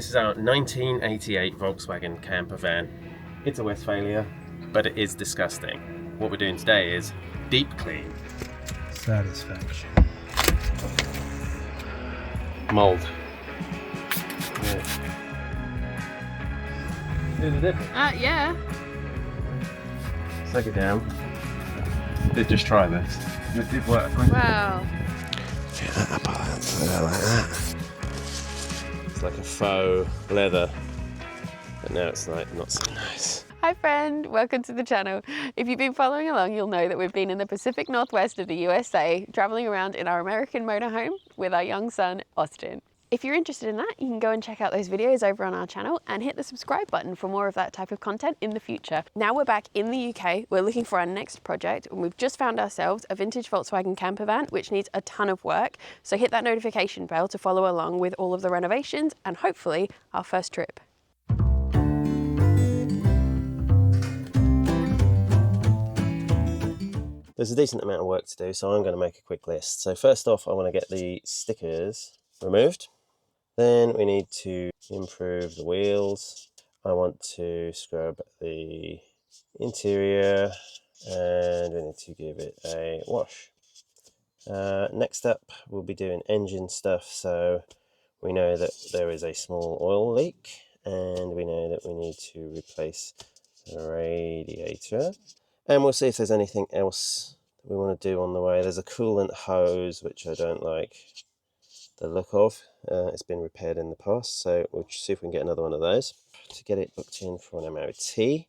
This is our 1988 Volkswagen camper van. It's a Westfalia, but it is disgusting. What we're doing today is deep clean. Satisfaction. Mold. Yeah. See the difference? Yeah. Suck it down. Did just try this. It did work. Wow. Get that up like that. It's like a faux leather, but now it's like not so nice. Hi friend, welcome to the channel. If you've been following along, you'll know that we've been in the Pacific Northwest of the USA, traveling around in our American motorhome with our young son, Austin. If you're interested in that, you can go and check out those videos over on our channel and hit the subscribe button for more of that type of content in the future. Now we're back in the UK, we're looking for our next project, and we've just found ourselves a vintage Volkswagen camper van, which needs a ton of work. So hit that notification bell to follow along with all of the renovations and hopefully our first trip. There's a decent amount of work to do, so I'm going to make a quick list. So first off, I want to get the stickers removed. Then we need to improve the wheels. I want to scrub the interior and we need to give it a wash. Next up, we'll be doing engine stuff. So we know that there is a small oil leak and we know that we need to replace the radiator. And we'll see if there's anything else that we want to do on the way. There's a coolant hose, which I don't like the look of. It's been repaired in the past, so we'll see if we can get another one of those to get it booked in for an MOT.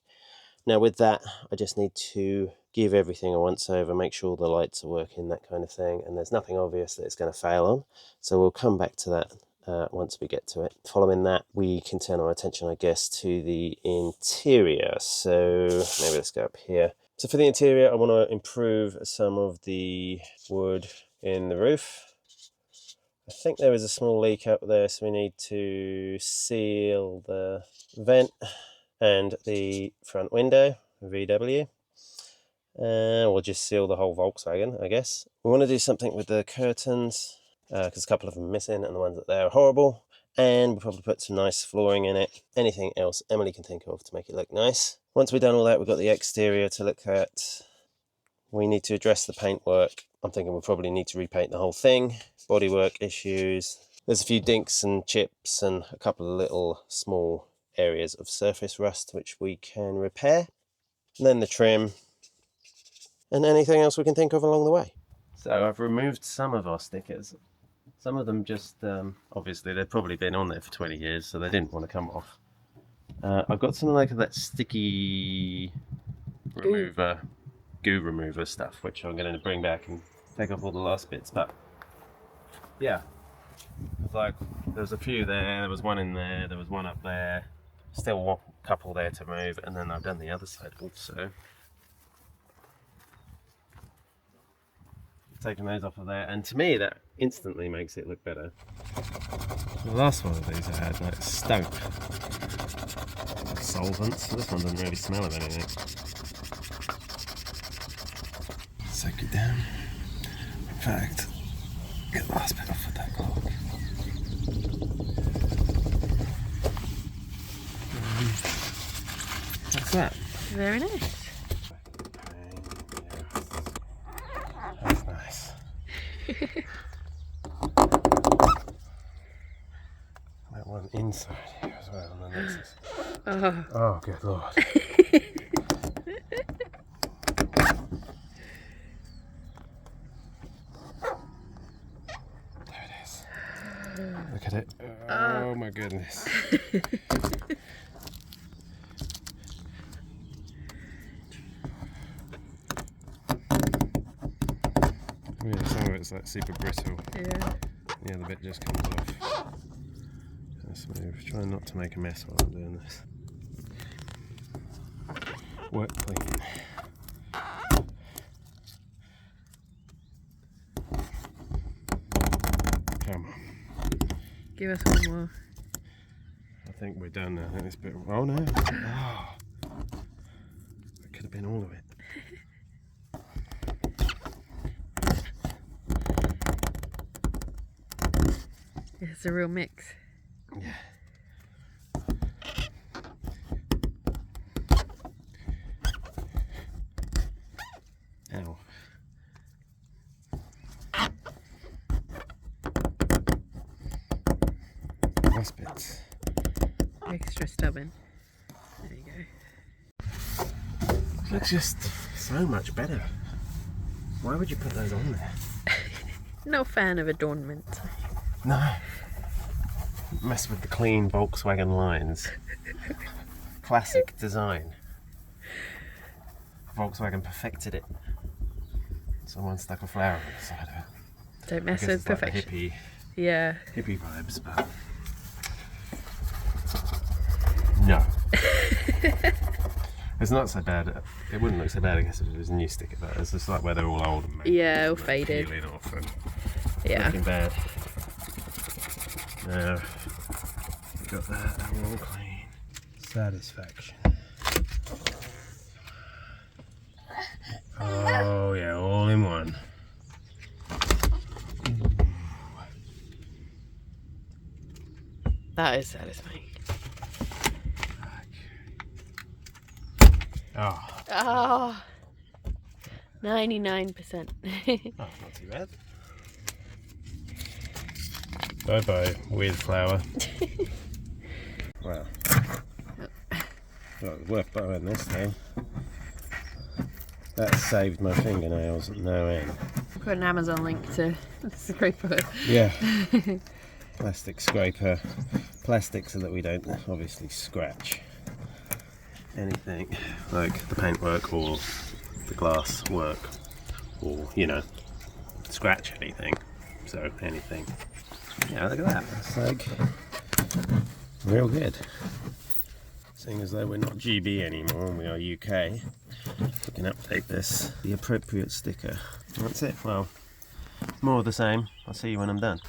Now with that, I just need to give everything a once over, make sure the lights are working, that kind of thing, and there's nothing obvious that it's going to fail on. So we'll come back to that once we get to it. Following that, we can turn our attention, I guess, to the interior. So maybe let's go up here. So for the interior, I want to improve some of the wood in the roof. I think there is a small leak up there, so we need to seal the vent and the front window, VW. We'll just seal the whole Volkswagen, I guess. We want to do something with the curtains, because a couple of them are missing and the ones that there are horrible. And we'll probably put some nice flooring in it. Anything else Emily can think of to make it look nice. Once we've done all that, we've got the exterior to look at. We need to address the paintwork. I'm thinking we'll probably need to repaint the whole thing. Bodywork issues. There's a few dinks and chips and a couple of little small areas of surface rust which we can repair. And then the trim. And anything else we can think of along the way. So I've removed some of our stickers. Some of them just, obviously they've probably been on there for 20 years, so they didn't want to come off. I've got some like that sticky remover, goo remover stuff, which I'm going to bring back and take off all the last bits. But yeah, it's like there's a few there was one in there, there was one up there, still a couple there to move, and then I've done the other side also. Taking those off of there, and to me that instantly makes it look better. The last one of these I had like stunk solvents, so this one doesn't really smell of anything. Soak it down. In fact, get the last bit off with that clock. What's that? Very nice. That's nice. That one inside here as well, and then this is... Oh, good lord. There it is. Look at it. Oh my goodness. Yeah, some of it's like super brittle. Yeah. The other bit just comes off. That's smooth. Trying not to make a mess while I'm doing this. Work clean. Come on. Give us one more. I think we're done now. I think this bit. Oh no! Oh, that could have been all of it. It's a real mix. Yeah. nice bits. Extra stubborn. There you go. Looks just so much better. Why would you put those on there? No fan of adornment. No. Mess with the clean Volkswagen lines. Classic design. Volkswagen perfected it. Someone stuck a flower on the side of it. Don't mess I guess with it's like the perfection. Yeah. hippie vibes, but no. It's not so bad. It wouldn't look so bad, I guess, if it was a new sticker, but it's just like where they're all old and maybe Yeah, all like faded. peeling off and Yeah. looking bad. Now, we've got that all clean. Satisfaction. Oh yeah, all in one. That is satisfying. Oh, Oh, 99%. not too bad. Bye bye, weird flower. Wow. Well, it was worth buying this though. That saved my fingernails at no end. Put an Amazon link to the scraper. Yeah. Plastic scraper. Plastic so that we don't obviously scratch anything like the paintwork or the glass work or, you know, scratch anything. So anything. Yeah, look at that. It's like real good. Seeing as though we're not GB anymore and we are UK, we can update this, the appropriate sticker. That's it. Well, more of the same. I'll see you when I'm done.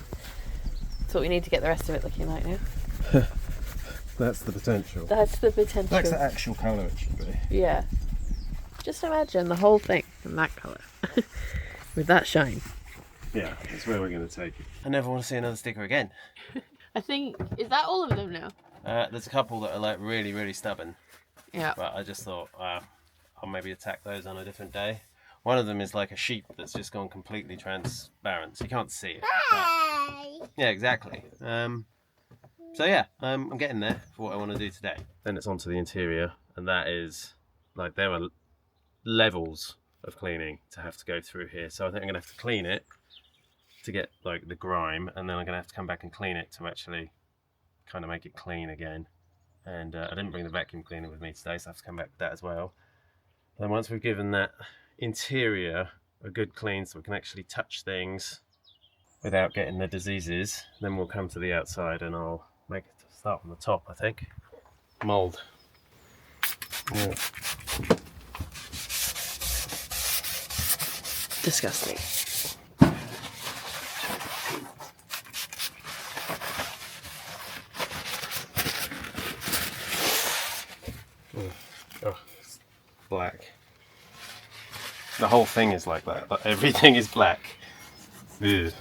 That's what we need to get the rest of it looking like now. That's the potential. That's the potential. That's the actual colour it should be. Yeah. Just imagine the whole thing in that colour. With that shine. Yeah, that's where we're going to take it. I never want to see another sticker again. I think, is that all of them now? There's a couple that are like really, really stubborn. Yeah. But I just thought, I'll maybe attack those on a different day. One of them is like a sheep that's just gone completely transparent, so you can't see it. But, yeah, exactly. So yeah, I'm getting there for what I want to do today. Then it's onto the interior, and that is, like, there are levels of cleaning to have to go through here. So I think I'm going to have to clean it to get like the grime, and then I'm going to have to come back and clean it to actually kind of make it clean again. And I didn't bring the vacuum cleaner with me today, so I have to come back with that as well. And then once we've given that interior a good clean so we can actually touch things without getting the diseases, then we'll come to the outside and I'll make it start on the top, I think. Mold. Yeah. Disgusting. Oh, it's black. The whole thing is like that. Like, everything is black. Ew.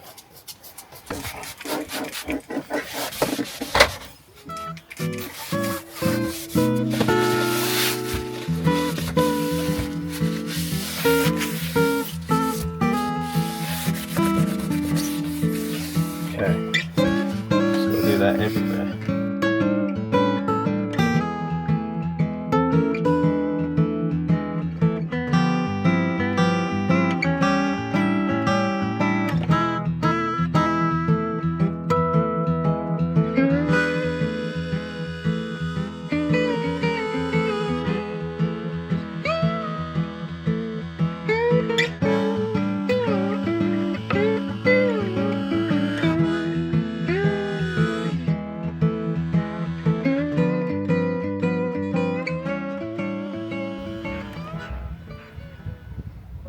Okay. Just gotta do that everywhere.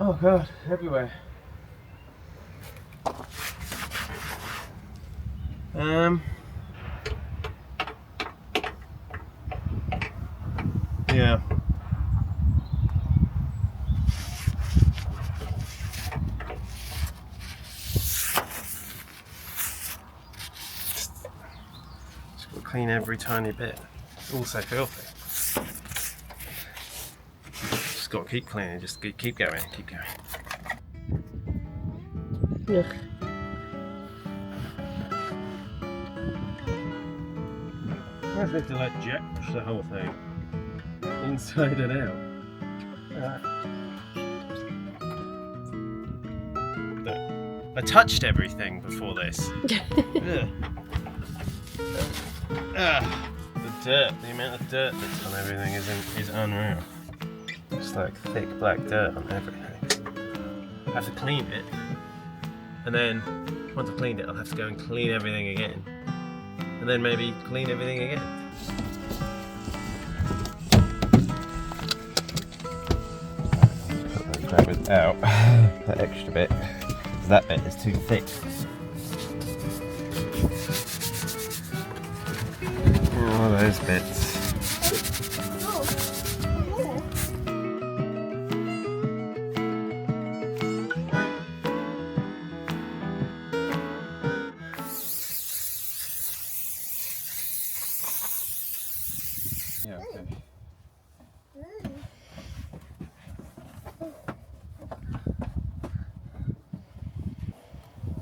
Oh god, everywhere. Yeah. Just gotta clean every tiny bit. It's all so filthy. Just gotta keep cleaning, just keep going, keep going. Ugh. I have to like jet the whole thing inside and out. I touched everything before this. Ugh. The dirt, the amount of dirt that's on everything is unreal. It's like thick black dirt on everything. I have to clean it, and then once I've cleaned it, I'll have to go and clean everything again, and then maybe clean everything again. Put that out, that extra bit, because that bit is too thick. All those bits. Yeah, okay.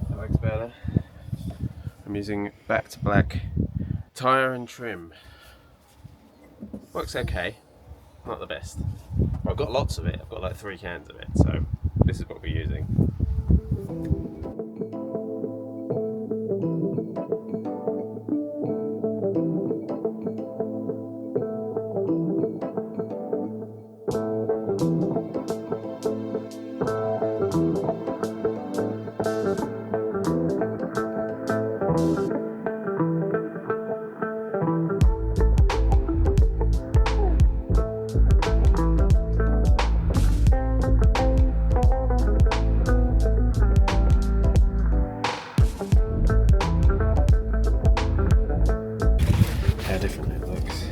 That looks better. I'm using back to black tyre and trim. Works okay, not the best. I've got lots of it, I've got like 3 cans of it, so this is what we're using. How different it looks.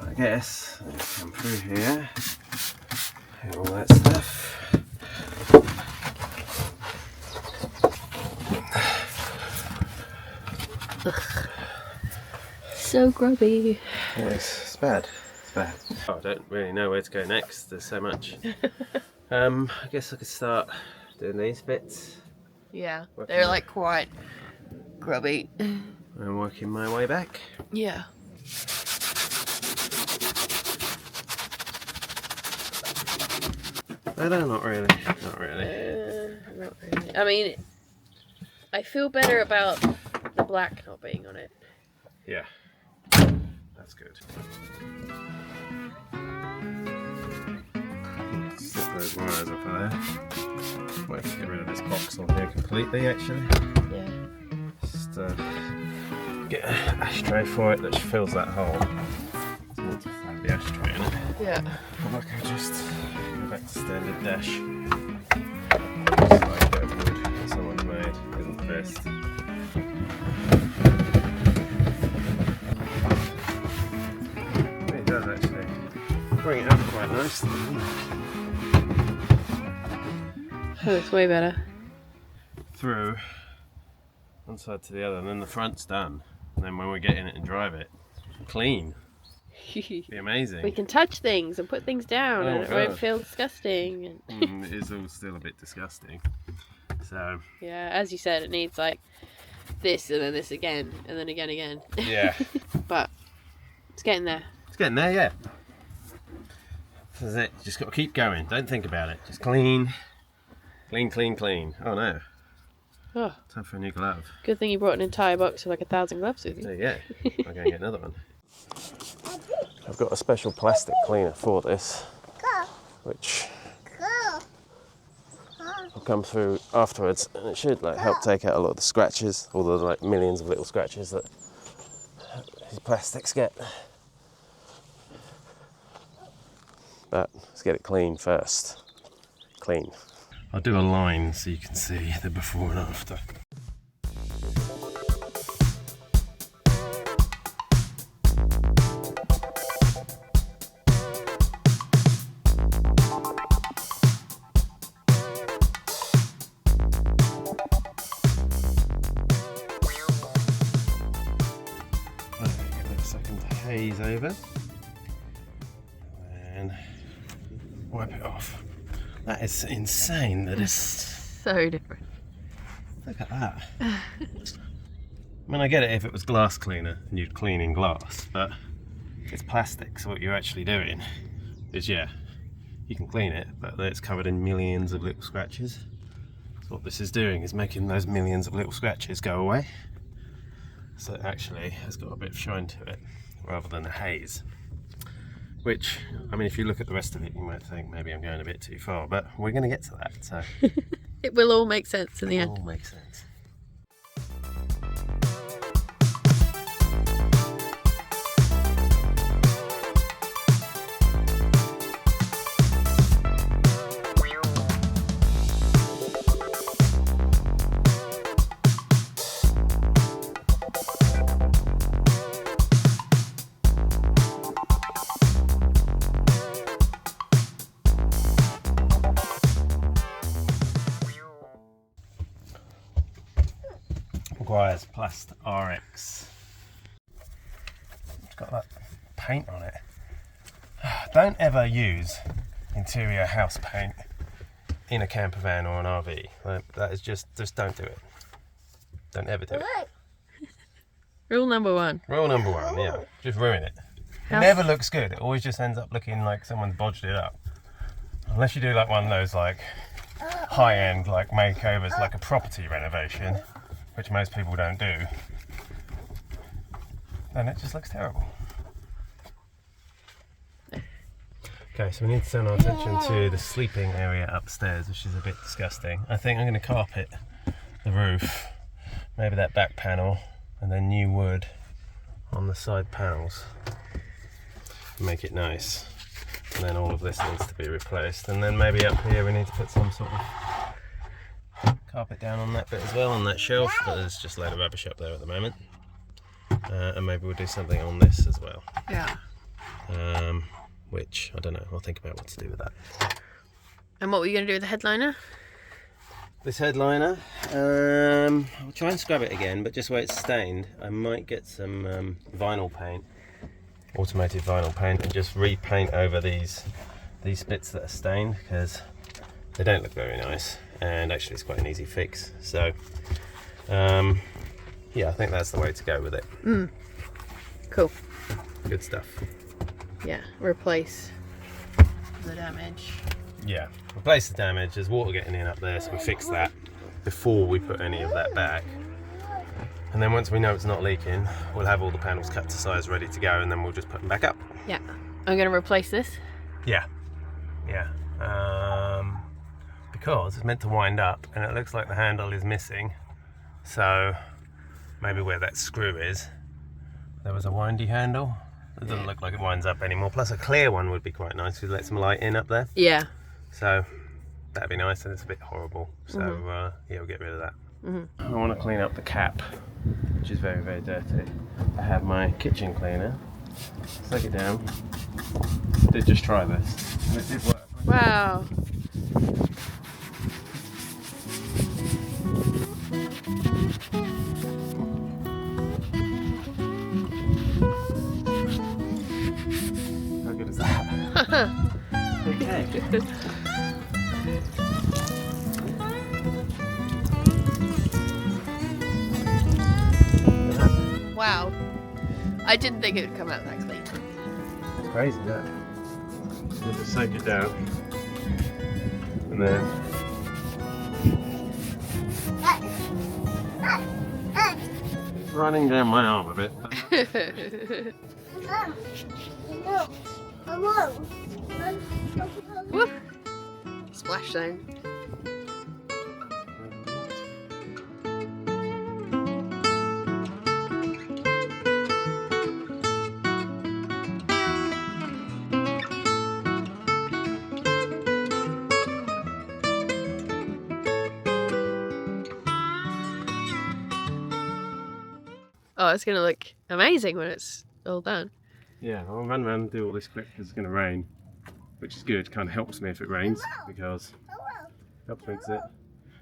I guess let's come through here and all that stuff. So grubby. Yes, it's bad. It's bad. Oh, I don't really know where to go next. There's so much. I guess I could start doing these bits. Yeah, Working they're on- like quite grubby. I'm working my way back. Yeah. No, not really. Not really. Not really. I mean, I feel better about the black not being on it. Yeah. That's good. Slip those wires off of there. Might have to get rid of this box on here completely, actually. Yeah. Just get an ashtray for it that fills that hole. So once I have the ashtray in it, Yeah. I can just go back to standard dash. Just like a bit of wood that someone's made isn't the best. It does actually bring it up quite nicely, doesn't it? Oh, it's way better. Through one side to the other, and then the front's done. And then when we get in it and drive it, clean. Be amazing. We can touch things and put things down, Oh, and it God. won't feel disgusting. And It is all still a bit disgusting. So yeah, as you said, it needs like this and then this again and then again. yeah, But it's getting there. it's getting there. Yeah, that's it. Just got to keep going. Don't think about it. Just clean, clean, clean, clean. Oh no, Oh, time for a new glove. good thing you brought an entire box of like 1,000 gloves with you. There you go. I'm going to get another one. I've got a special plastic cleaner for this, which will come through afterwards, and it should like help take out a lot of the scratches, all the like millions of little scratches that these plastics get. But let's get it clean first. Clean. I'll do a line so you can see the before and after. Give it a second to haze over and wipe it off. That is insane. That is So different. Look at that. I mean, I get it if it was glass cleaner and you'd clean in glass, but it's plastic, so what you're actually doing is, yeah, you can clean it, but it's covered in millions of little scratches. So what this is doing is making those millions of little scratches go away. So it actually has got a bit of shine to it, rather than a haze. Which, I mean, if you look at the rest of it, you might think maybe I'm going a bit too far, but we're going to get to that, so. It will all make sense in the It end. all makes sense. Maguire's Plast RX. It's got that paint on it. Don't ever use interior house paint in a camper van or an RV. Like, that is just don't do it. Don't ever do it. Rule number 1. Rule number 1, yeah. Just ruin it. It House- never looks good. It always just ends up looking like someone's bodged it up. Unless you do like one of those like high-end like makeovers, like a property renovation, which most people don't do, then it just looks terrible. Okay, so we need to turn our attention to the sleeping area upstairs, which is a bit disgusting. I think I'm going to carpet the roof, maybe that back panel, and then new wood on the side panels. Make it nice. And then all of this needs to be replaced. And then maybe up here we need to put some sort of carpet down on that bit as well, on that shelf, but there's just a load of rubbish up there at the moment. And maybe we'll do something on this as well. Yeah. Which, I don't know, I'll think about what to do with that. And what were you going to do with the headliner? This headliner, I'll try and scrub it again, but just where it's stained, I might get some vinyl paint, automated vinyl paint, and just repaint over these bits that are stained, because they don't look very nice, and actually it's quite an easy fix. So, yeah, I think that's the way to go with it. Cool. Good stuff. Yeah, replace the damage. Yeah, replace the damage. There's water getting in up there, so we fix that before we put any of that back. And then once we know it's not leaking, we'll have all the panels cut to size ready to go, and then we'll just put them back up. Yeah. I'm going to replace this. Yeah, yeah. Because it's meant to wind up, and it looks like the handle is missing. So maybe where that screw is, there was a windy handle. It doesn't look like it winds up anymore. Plus a clear one would be quite nice to let some light in up there. Yeah. So that'd be nice, and it's a bit horrible. So yeah, we'll get rid of that. I want to clean up the cap, which is very, very dirty. I have my kitchen cleaner. Take it down. I did just try this, and it did work. Wow. How good is that? Okay. Wow. I didn't think it would come out that clean. It's crazy, that. We'll just soak it down, and then it's running down my arm a bit. Whoop. Splash zone. Oh, it's going to look amazing when it's all done. Yeah, I'll run around and do all this quick because it's going to rain, which is good. Kind of helps me if it rains, because it helps me to it.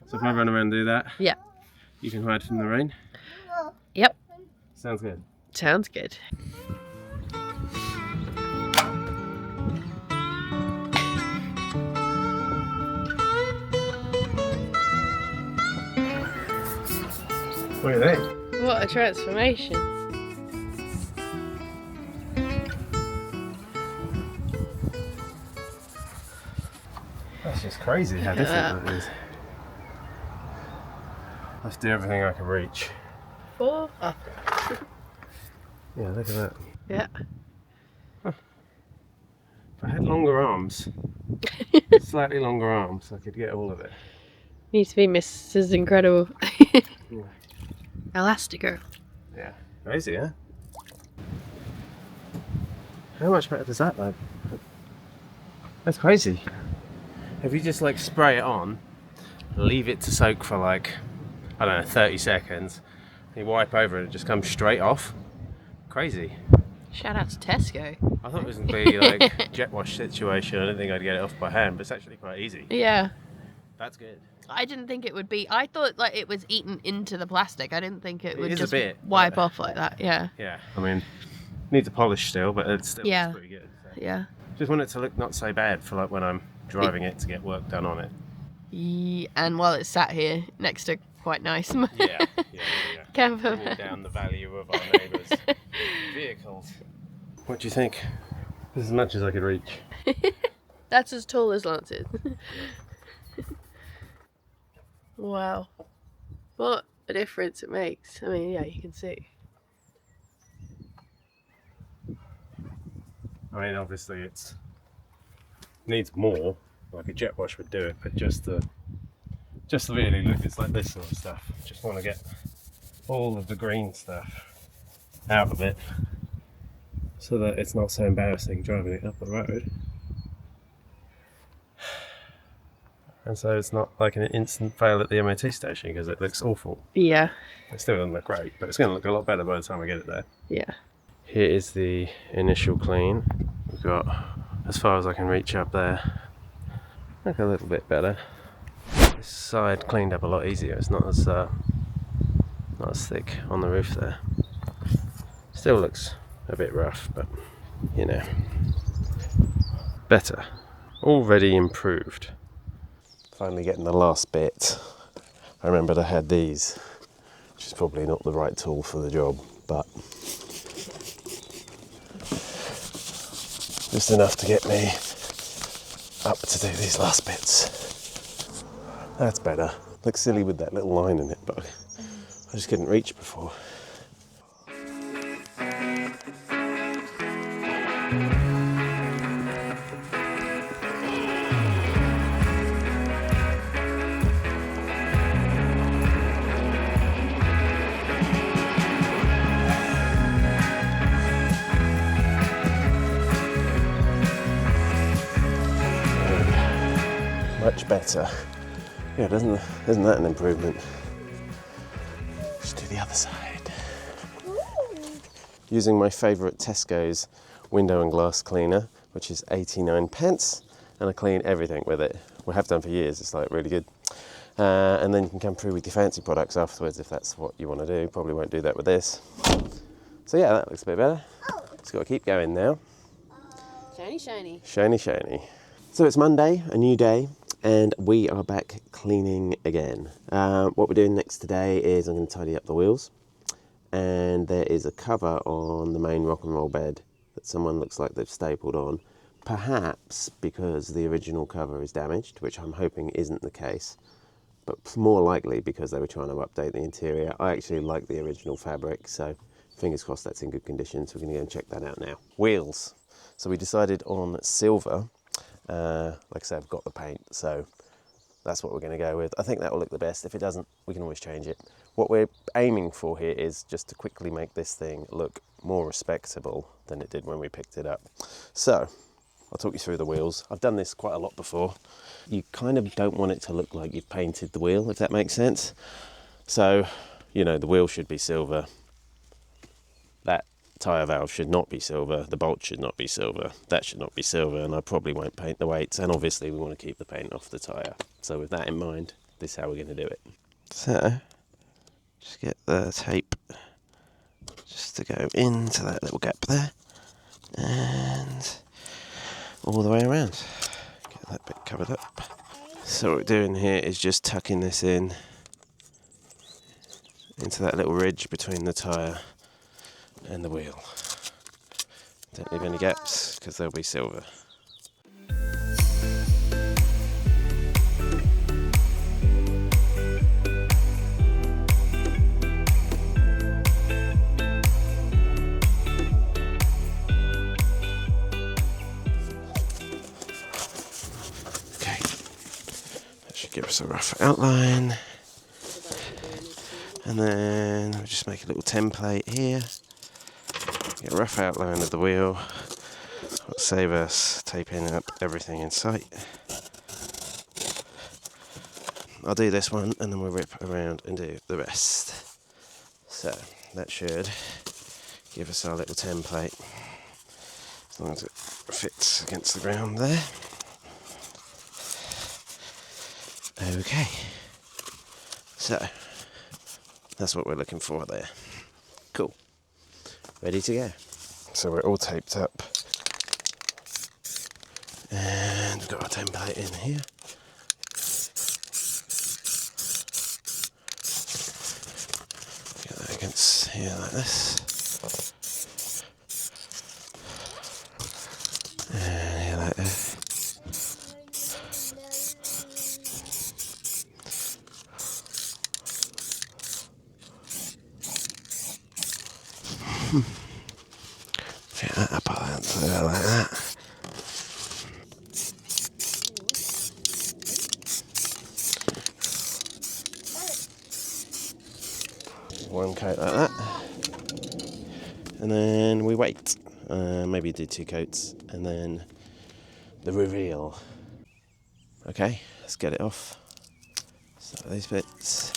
So if I run around and do that, Yeah. you can hide from the rain. Yep. Sounds good. Sounds good. What do you think? What a transformation. That's just crazy how different that is. I have to do everything I can reach. 4 up. Yeah, look at that. Yeah. If I had longer arms, slightly longer arms, I could get all of it. Needs to be Mrs. Incredible. Yeah. Elastigirl. Yeah. Crazy, huh? How much better does that look? That's crazy. If you just like spray it on, leave it to soak for like, I don't know, 30 seconds, you wipe over it, it just comes straight off. Crazy. Shout out to Tesco. I thought it was going to be like jet wash situation. I didn't think I'd get it off by hand, but it's actually quite easy. Yeah. That's good. I didn't think it would be. I thought like it was eaten into the plastic. I didn't think it would is just a bit, wipe but- off like that. Yeah. Yeah, I mean, needs a polish still, but it still Yeah. looks pretty good. So. Yeah. Just want it to look not so bad for like when I'm driving it to get work done on it. And while it's sat here next to quite nice Yeah. camper Bringing van. down the value of our neighbours' vehicles. What do you think? This is as much as I could reach. That's as tall as Lance is. Wow. What a difference it makes. I mean, yeah, you can see. I mean, obviously it needs more, like a jet wash would do it, but just the really look, it's like this sort of stuff. Just want to get all of the green stuff out of it so that it's not so embarrassing driving it up the road. And so it's not like an instant fail at the MOT station because it looks awful. Yeah. It still doesn't look great, but it's going to look a lot better by the time I get it there. Yeah. Here is the initial clean. We've got as far as I can reach up there. Look a little bit better. This side cleaned up a lot easier. It's not as thick on the roof there. Still looks a bit rough, but you know, better. Already improved. Finally getting the last bit. I remembered I had these, which is probably not the right tool for the job, but just enough to get me up to do these last bits. That's better. Looks silly with that little line in it, but I just couldn't reach before. Much better. Yeah, isn't that an improvement? Just do the other side. Using my favourite Tesco's window and glass cleaner, which is 89p, and I clean everything with it. We have done for years, it's like really good. And then you can come through with your fancy products afterwards if that's what you want to do. Probably won't do that with this. So yeah, that looks a bit better. Just got to keep going now. Shiny, shiny. Shiny, shiny. So it's Monday, a new day, and we are back cleaning again. What we're doing next today is I'm going to tidy up the wheels, and there is a cover on the main rock and roll bed that someone looks like they've stapled on, perhaps because the original cover is damaged, which I'm hoping isn't the case, but more likely because they were trying to update the interior. I actually like the original fabric, so fingers crossed that's in good condition, so we're going to go and check that out now. Wheels. So we decided on silver. Like I said, I've got the paint, so that's what we're going to go with. I think that will look the best. If it doesn't, we can always change it. What we're aiming for here is just to quickly make this thing look more respectable than it did when we picked it up. So I'll talk you through the wheels. I've done this quite a lot before. You kind of don't want it to look like you've painted the wheel, if that makes sense. So, you know, the wheel should be silver. That tyre valve should not be silver, the bolt should not be silver, that should not be silver, and I probably won't paint the weights, and obviously we want to keep the paint off the tyre. So with that in mind, this is how we're going to do it. So, just get the tape just to go into that little gap there, and all the way around. Get that bit covered up. So what we're doing here is just tucking this in into that little ridge between the tyre and the wheel. Don't leave any gaps because they'll be silver. Okay, that should give us a rough outline. And then we'll just make a little template here. Get a rough outline of the wheel. It'll save us taping up everything in sight. I'll do this one and then we'll rip around and do the rest. So that should give us our little template. As long as it fits against the ground there. Okay. So that's what we're looking for there. Cool. Ready to go. So we're all taped up. And we've got our template in here. Get that against here like this. And here like this. Get that up there like that. One coat like that. And then we wait. Maybe do 2 coats. And then the reveal. Okay, let's get it off. So these bits.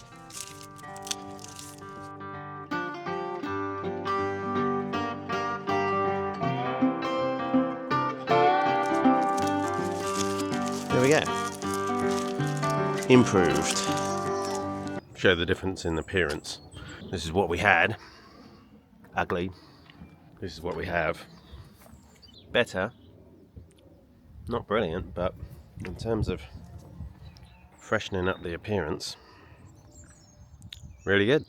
There we go. Improved. Show the difference in appearance. This is what we had. Ugly. This is what we have. Better. Not brilliant, but in terms of freshening up the appearance, really good.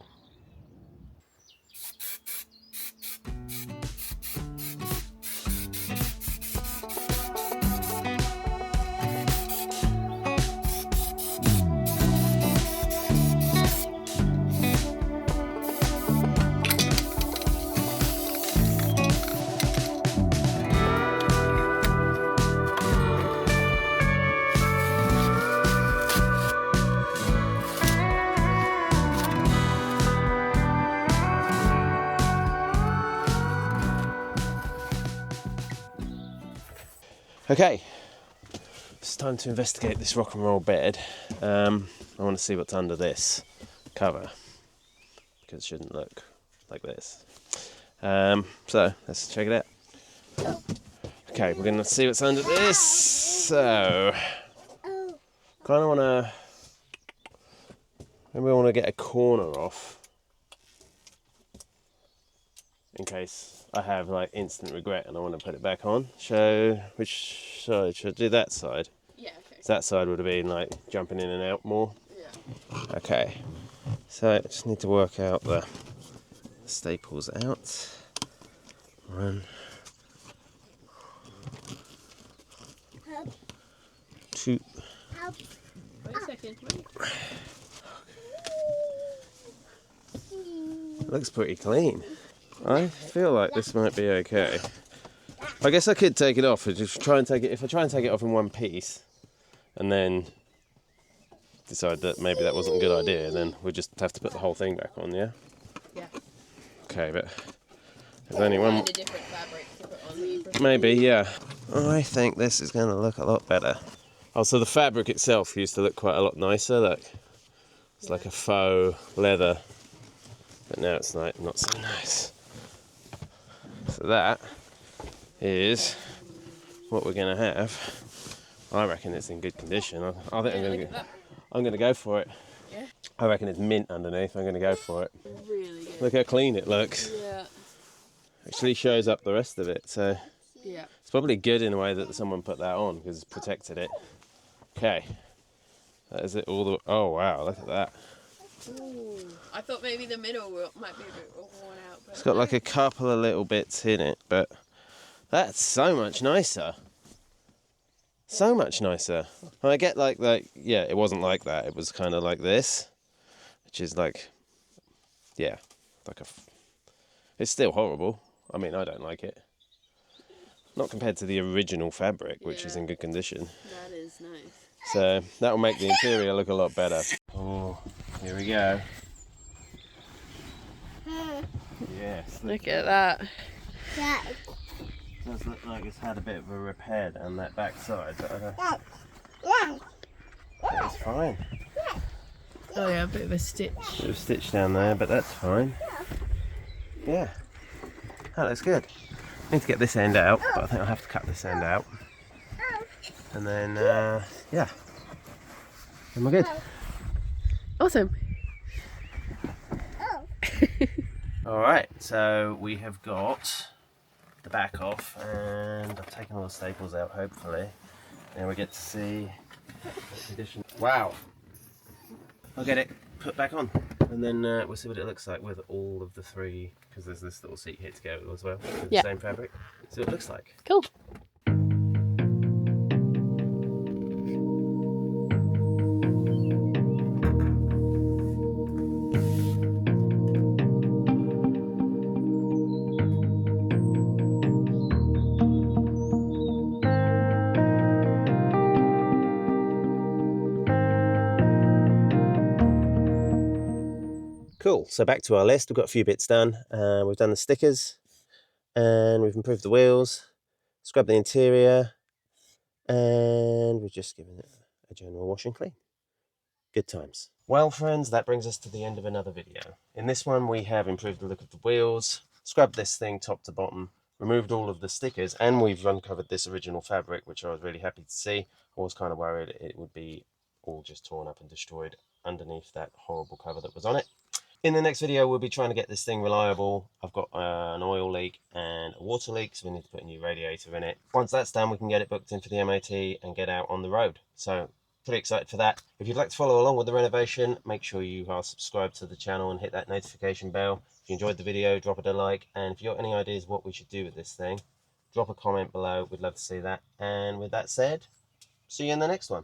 Okay, it's time to investigate this rock and roll bed. I want to see what's under this cover because it shouldn't look like this. So let's check it out. Okay, we're going to see what's under this. So, kind of want to, maybe I want to get a corner off in case I have like instant regret and I want to put it back on. So which side? Should I do that side? Yeah, okay. So that side would have been like jumping in and out more. Yeah. Okay. So I just need to work out the staples out. 1, 2. Wait a second. Looks pretty clean. I feel like this might be okay. I guess I could take it off and just try and take it. If I try and take it off in one piece, and then decide that maybe that wasn't a good idea, then we'll just have to put the whole thing back on. Yeah. Yeah. Okay, but there's only one. Find a different fabric to put on that you prefer. Maybe, yeah. I think this is going to look a lot better. Oh, so the fabric itself used to look quite a lot nicer. Like it's like a faux leather, but now it's like not so nice. So that is what we're going to have. I reckon it's in good condition. I think I'm going to go for it. Yeah. I reckon it's mint underneath. I'm going to go for it. Really good. Look how clean it looks. Yeah. Actually shows up the rest of it. So Yeah. it's probably good in a way that someone put that on because it's protected it. Okay. That is it all the... Oh wow, look at that. Ooh, I thought maybe the middle might be a bit worn out. But It's got like a couple of little bits in it, but that's so much nicer. So much nicer. I get like that, yeah, it wasn't like that. It was kind of like this, which is like, yeah, like it's still horrible. I mean, I don't like it. Not compared to the original fabric, which is in good condition. That is nice. So that'll make the interior look a lot better. Oh, here we go. Yes. Look at that. It does look like it's had a bit of a repair down that back side, but I don't... It's fine. Oh yeah, a bit of a stitch. Bit of a stitch down there, but that's fine. Yeah. That looks good. I need to get this end out, but I think I'll have to cut this end out. And then, yeah. And we're good. Awesome. Alright, so we have got the back off, and I've taken all the staples out, hopefully. And we get to see the condition. Wow! I'll get it put back on, and then we'll see what it looks like with all of the three, because there's this little seat here to go as well, with the same fabric. See what it looks like. Cool. Cool, so back to our list. We've got a few bits done. We've done the stickers, and we've improved the wheels, scrubbed the interior, and we've just given it a general wash and clean. Good times. Well friends, that brings us to the end of another video. In this one we have improved the look of the wheels, scrubbed this thing top to bottom, removed all of the stickers, and we've uncovered this original fabric, which I was really happy to see. I was kind of worried it would be all just torn up and destroyed underneath that horrible cover that was on it. In the next video, we'll be trying to get this thing reliable. I've got an oil leak and a water leak, so we need to put a new radiator in it. Once that's done, we can get it booked in for the MOT and get out on the road. So, pretty excited for that. If you'd like to follow along with the renovation, make sure you are subscribed to the channel and hit that notification bell. If you enjoyed the video, drop it a like. And if you've got any ideas what we should do with this thing, drop a comment below. We'd love to see that. And with that said, see you in the next one.